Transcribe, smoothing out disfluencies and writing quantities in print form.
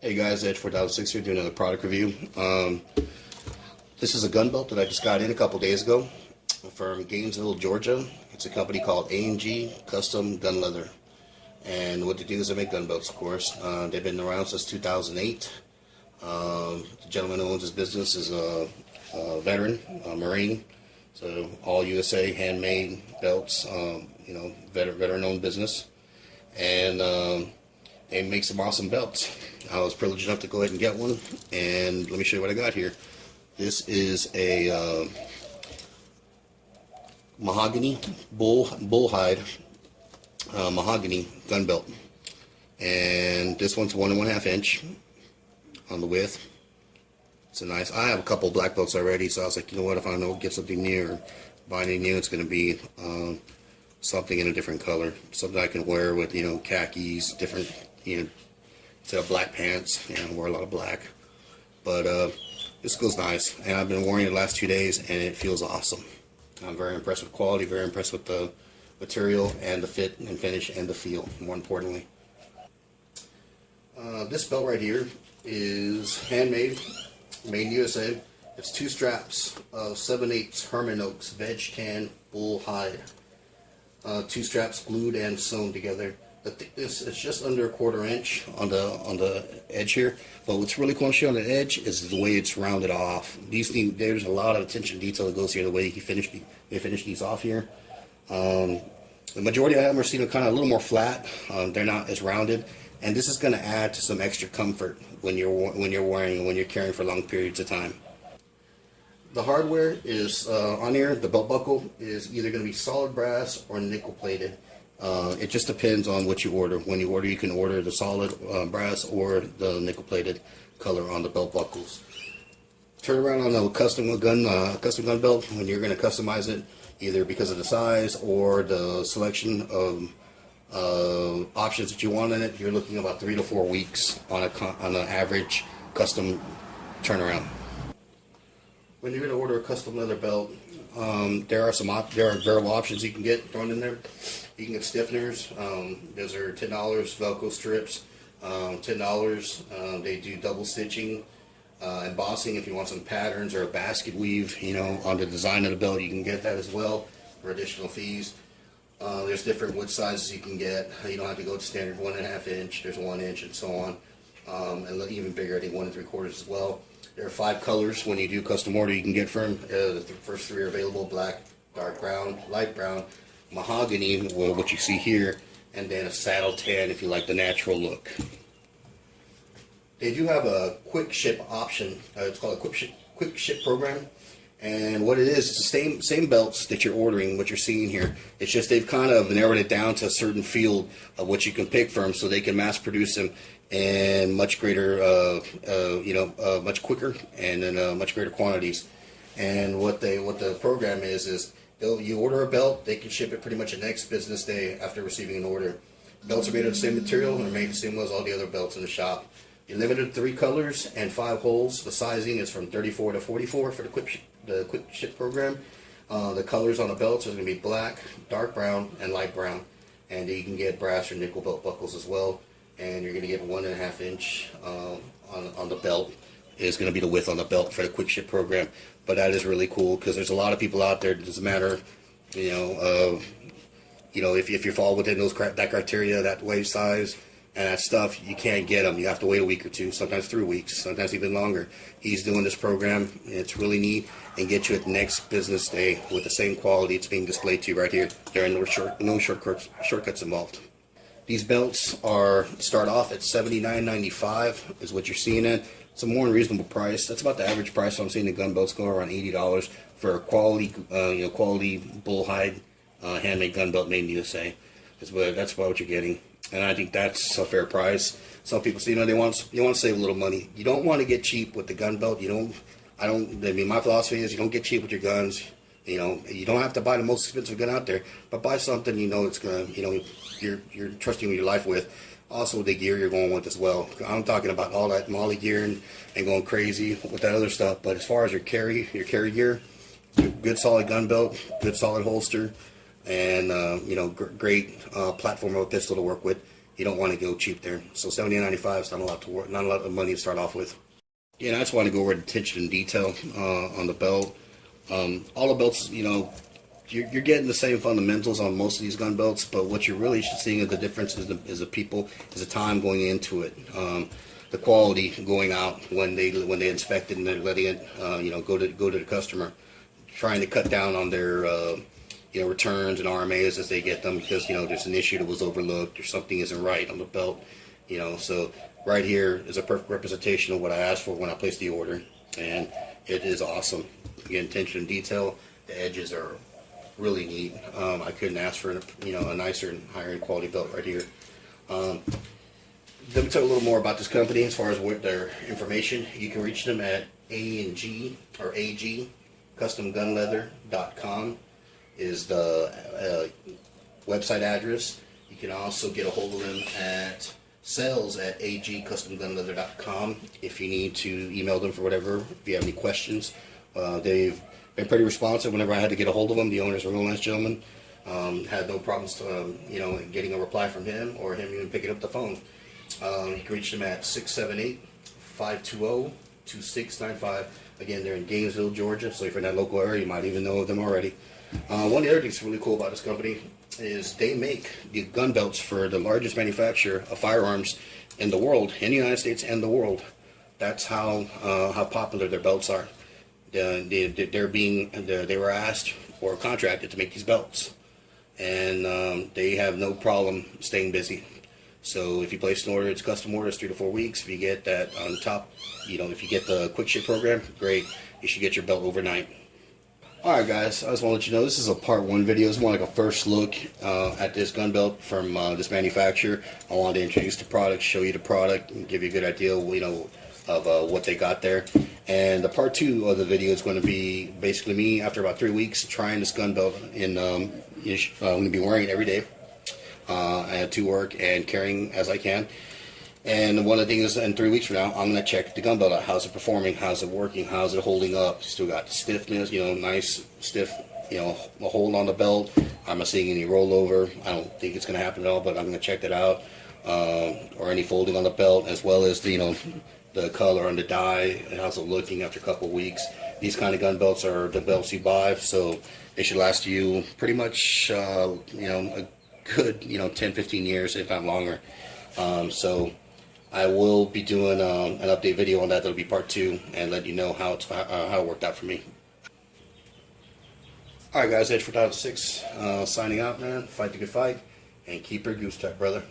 Hey guys, Edge 4006 here doing another product review. This is a gun belt that I just got in a couple days ago from Gainesville, Georgia. It's a company called A&G Custom Gun Leather. And what they do is they make gun belts, of course. They've been around since 2008. The gentleman who owns this business is a veteran, a Marine. So all USA handmade belts, veteran-owned business. And they make some awesome belts. I was privileged enough to go ahead and get one, and let me show you what I got here. This is a mahogany bullhide mahogany gun belt, and this one's 1 1/2 inch on the width. It's a nice. I have a couple black belts already, so I was like, you know what? If I know get something new or buy anything new, it's going to be something in a different color, something I can wear with khakis, different instead of black pants. I wear a lot of black, but this goes nice, and I've been wearing it the last 2 days, and it feels awesome. I'm very impressed with quality, very impressed with the material and the fit and finish and the feel, more importantly. This belt right here is handmade, made in USA. It's 2 straps of 7/8 Herman Oaks veg tan bull hide. 2 straps glued and sewn together. The thickness is just under 1/4 inch on the edge here, but what's really cool to show on the edge is the way it's rounded off. There's a lot of attention to detail that goes here. The way they finish these off here. The majority of them are seen kind of a little more flat. They're not as rounded, and this is going to add to some extra comfort when you're wearing and when you're carrying for long periods of time. The hardware is on here. The belt buckle is either going to be solid brass or nickel plated. It just depends on what you order. When you order, you can order the solid brass or the nickel plated color on the belt buckles. Turn around on the custom gun belt when you're going to customize it, either because of the size or the selection of options that you want in it. You're looking about 3 to 4 weeks on an average custom turnaround. When you're going to order a custom leather belt, there are variable options you can get thrown in there. You can get stiffeners. Those are $10. Velcro strips, $10. They do double stitching, embossing. If you want some patterns or a basket weave, on the design of the belt, you can get that as well for additional fees. There's different wood sizes you can get. You don't have to go to standard 1 1/2 inch. There's 1 inch and so on, and even bigger. I think 1 3/4 as well. There are 5 colors when you do custom order you can get from. The first 3 are available: black, dark brown, light brown, mahogany, what you see here, and then a saddle tan if you like the natural look. They do have a quick ship option. It's called a quick ship program. And what it is, it's the same belts that you're ordering, what you're seeing here. It's just they've kind of narrowed it down to a certain field of what you can pick from, so they can mass produce them in much greater, much quicker and in much greater quantities. And what the program is you order a belt, they can ship it pretty much the next business day after receiving an order. Belts are made of the same material and are made the same as all the other belts in the shop. You're limited to 3 colors and 5 holes. The sizing is from 34 to 44 for the quick ship program. The colors on the belts are going to be black, dark brown, and light brown. And you can get brass or nickel belt buckles as well. And you're going to get 1 1/2 inch on the belt. Is going to be the width on the belt for the quick ship program. But that is really cool because there's a lot of people out there. It doesn't matter, if you fall within that criteria, that waist size and that stuff, you can't get them. You have to wait a week or 2, sometimes 3 weeks, sometimes even longer. He's doing this program. It's really neat, and get you at the next business day with the same quality it's being displayed to you right here. There are no shortcuts involved. These belts start off at $79.95 is what you're seeing at. It's a more reasonable price. That's about the average price. So I'm seeing the gun belts go around $80 for a quality bull hide handmade gun belt made in the USA. That's about what you're getting, and I think that's a fair price. Some people say they want to save a little money. You don't want to get cheap with the gun belt. My philosophy is you don't get cheap with your guns. You don't have to buy the most expensive gun out there, but buy something it's gonna, you're trusting your life with. Also the gear you're going with as well. I'm talking about all that molly gear and going crazy with that other stuff. But as far as your carry gear, good solid gun belt, good solid holster, and great platform of a pistol to work with. you don't want to go cheap there. So $79.95 is not a lot to work, not a lot of money to start off with. Yeah, and I just want to go over the attention and detail on the belt. All the belts, you know, you're getting the same fundamentals on most of these gun belts, but what you're really seeing is the difference is the people, is the time going into it, the quality going out when they inspect it and they're letting it, you know, go to the customer, trying to cut down on their you know, returns and RMAs as they get them, because, you know, there's an issue that was overlooked or something isn't right on the belt, you know. So right here is a perfect representation of what I asked for when I placed the order, and it is awesome. Again, attention and detail. The edges are really neat. I couldn't ask for, you know, a nicer and higher end quality belt right here. Let me tell you a little more about this company as far as what their information. You can reach them at A&G or AG Custom Gun Leather.com is the website address. You can also get a hold of them at sales@agcustomgunleather.com if you need to email them for whatever, if you have any questions. They've been pretty responsive whenever I had to get a hold of them. The owner's a real nice gentleman. Had no problems you know, getting a reply from him or him even picking up the phone. You can reach them at 678-520-2695. Again, they're in Gainesville, Georgia, so if you're in that local area, you might even know them already. One of the other things that's really cool about this company is they make the gun belts for the largest manufacturer of firearms in the world, in the United States and the world. That's how popular their belts are. They were asked or contracted to make these belts, and they have no problem staying busy. So if you place an order, it's custom order, it's 3 to 4 weeks. If you get that on top, you know, if you get the quick ship program, great. You should get your belt overnight. Alright guys, I just want to let you know this is a part 1 video. It's more like a first look at this gun belt from this manufacturer. I wanted to introduce the product, show you the product, and give you a good idea, you know, of what they got there. And the part 2 of the video is going to be basically me after about 3 weeks trying this gun belt. And I'm going to be wearing it every day to work and carrying as I can. And one of the things is, in 3 weeks from now, I'm going to check the gun belt out. How's it performing? How's it working? How's it holding up? Still got the stiffness, you know, nice, stiff, you know, a hold on the belt. I'm not seeing any rollover. I don't think it's going to happen at all, but I'm going to check that out. Or any folding on the belt, as well as the, you know, the color and the dye, and how's it looking after a couple of weeks. These kind of gun belts are the belts you buy, so they should last you pretty much, you know, a good, you know, 10-15 years, if not longer. So I will be doing an update video on that. That'll be part 2, and let you know how it worked out for me. All right, guys, Edge for 2006 signing out, man. Fight the good fight, and keep your goose tight, brother.